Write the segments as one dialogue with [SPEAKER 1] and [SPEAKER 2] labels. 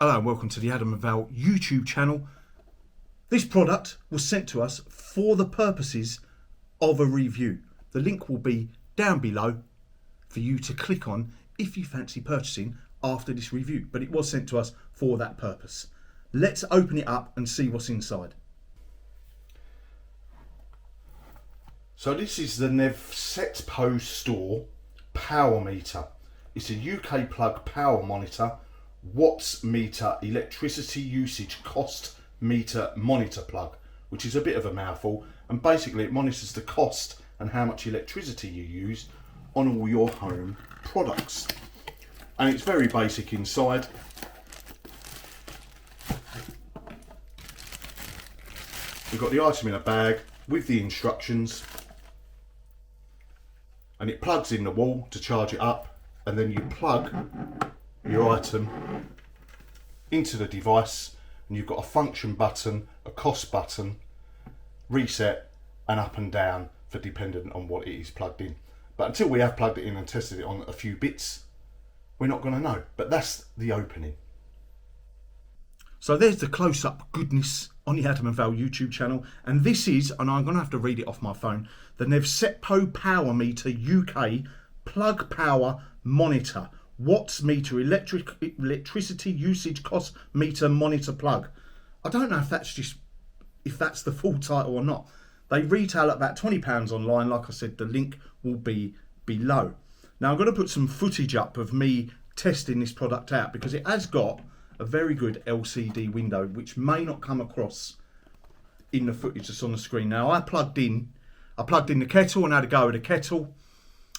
[SPEAKER 1] Hello and welcome to the Adam Val YouTube channel. This product was sent to us for the purposes of a review. The link will be down below for you to click on if you fancy purchasing after this review, but it was sent to us for that purpose. Let's open it up and see what's inside. So this is the Nevsetpo Store power meter. It's a UK plug power monitor, watts meter, electricity usage cost meter monitor plug, which is a bit of a mouthful, and basically it monitors the cost and how much electricity you use on all your home products. And it's very basic inside. We've got the item in a bag with the instructions, and it plugs in the wall to charge it up, and then you plug your item into the device, and you've got a function button, a cost button, reset, and up and down for dependent on what it is plugged in. But until we have plugged it in and tested it on a few bits, we're not going to know. But that's the opening. So there's the close-up goodness on the Adam Val YouTube channel, and this is, and I'm going to have to read it off my phone, the Nevsetpo Power Meter UK Plug Power Monitor Watts Meter Electricity Usage Cost Meter Monitor Plug. I don't know if that's the full title or not. They retail at about £20 online. Like I said, the link will be below. Now I'm going to put some footage up of me testing this product out, because it has got a very good LCD window, which may not come across in the footage that's on the screen. Now I plugged in the kettle and had a go of the kettle.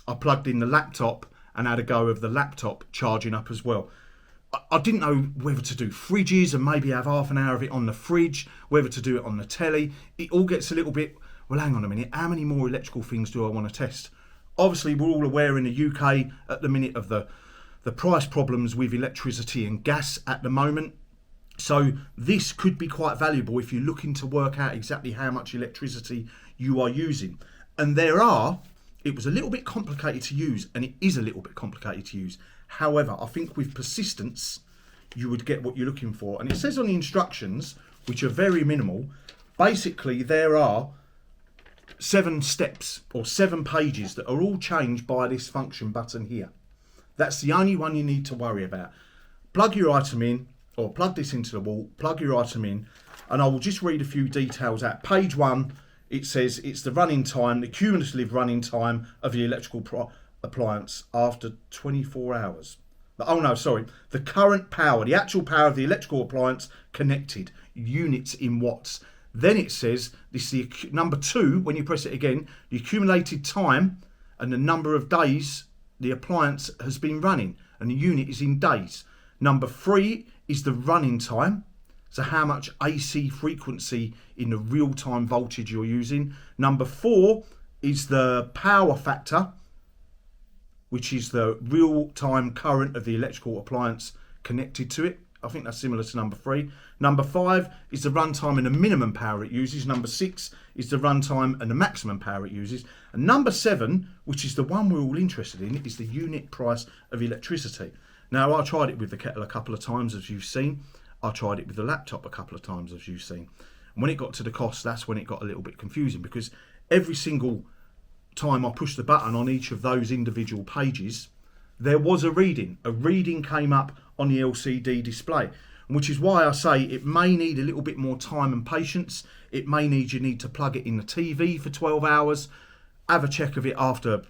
[SPEAKER 1] I plugged in the laptop and had a go of the laptop charging up as well. I didn't know whether to do fridges and maybe have half an hour of it on the fridge, whether to do it on the telly. It all gets a little bit, well, hang on a minute, how many more electrical things do I want to test? Obviously, we're all aware in the UK at the minute of the price problems with electricity and gas at the moment. So this could be quite valuable if you're looking to work out exactly how much electricity you are using. And it was a little bit complicated to use, and it is a little bit complicated to use. However, I think with persistence, you would get what you're looking for. And it says on the instructions, which are very minimal, basically there are 7 steps or 7 pages that are all changed by this function button here. That's the only one you need to worry about. Plug your item in, or plug this into the wall, plug your item in, and I will just read a few details out. Page 1, it says it's the running time, the cumulative running time of the electrical appliance after 24 hours. Oh no, sorry. The current power, the actual power of the electrical appliance connected, units in watts. Then it says, this is the number 2, when you press it again, the accumulated time and the number of days the appliance has been running, and the unit is in days. Number 3 is the running time, so how much AC frequency in the real-time voltage you're using. Number 4 is the power factor, which is the real-time current of the electrical appliance connected to it. I think that's similar to number 3. Number 5 is the runtime and the minimum power it uses. Number 6 is the runtime and the maximum power it uses. And number 7, which is the one we're all interested in, is the unit price of electricity. Now, I tried it with the kettle a couple of times, as you've seen. I tried it with the laptop a couple of times, as you've seen. And when it got to the cost, that's when it got a little bit confusing, because every single time I pushed the button on each of those individual pages, there was a reading. A reading came up on the LCD display, which is why I say it may need a little bit more time and patience. It may need to plug it in the TV for 12 hours, have a check of it after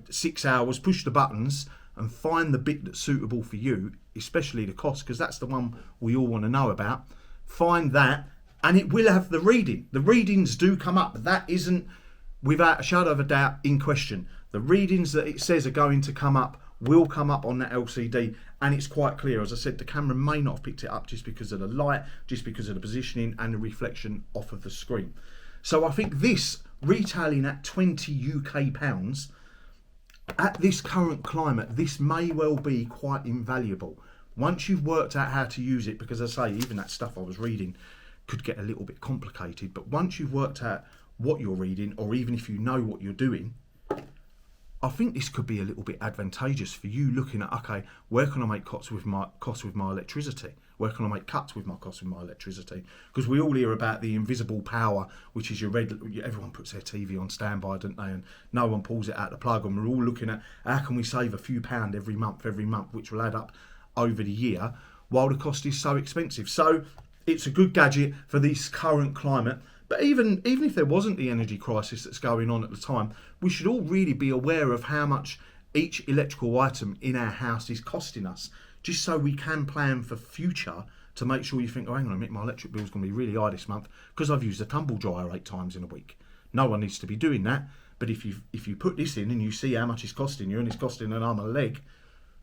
[SPEAKER 1] 6 hours, push the buttons and find the bit that's suitable for you, especially the cost, because that's the one we all want to know about. Find that, and it will have the reading. The readings do come up. That isn't, without a shadow of a doubt, in question. The readings that it says are going to come up will come up on that LCD, and it's quite clear. As I said, the camera may not have picked it up just because of the light, just because of the positioning and the reflection off of the screen. So I think this, retailing at 20 UK pounds, at this current climate, this may well be quite invaluable. Once you've worked out how to use it, because as I say, even that stuff I was reading could get a little bit complicated, but once you've worked out what you're reading, or even if you know what you're doing,
[SPEAKER 2] I think this could be a little bit advantageous for you looking at, okay, where can I make cuts with my electricity? Where can I make cuts with my costs with my electricity? Because we all hear about the invisible power, which is everyone puts their TV on standby, don't they? And no one pulls it out the plug. And we're all looking at how can we save a few pound every month, which will add up over the year, while the cost is so expensive. So it's a good gadget for this current climate. But even if there wasn't the energy crisis that's going on at the time, we should all really be aware of how much each electrical item in our house is costing us, just so we can plan for future to make sure you think, oh, hang on a minute, my electric bill's going to be really high this month because I've used a tumble dryer 8 times in a week. No one needs to be doing that. But if you put this in and you see how much it's costing you and it's costing an arm and a leg,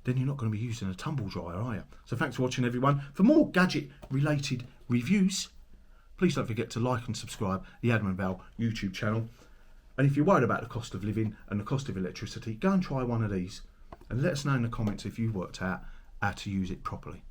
[SPEAKER 2] then you're not going to be using a tumble dryer, are you? So thanks for watching, everyone. For more gadget-related reviews, please don't forget to like and subscribe the Adam Val YouTube channel. And if you're worried about the cost of living and the cost of electricity, go and try one of these and let us know in the comments if you worked out how to use it properly.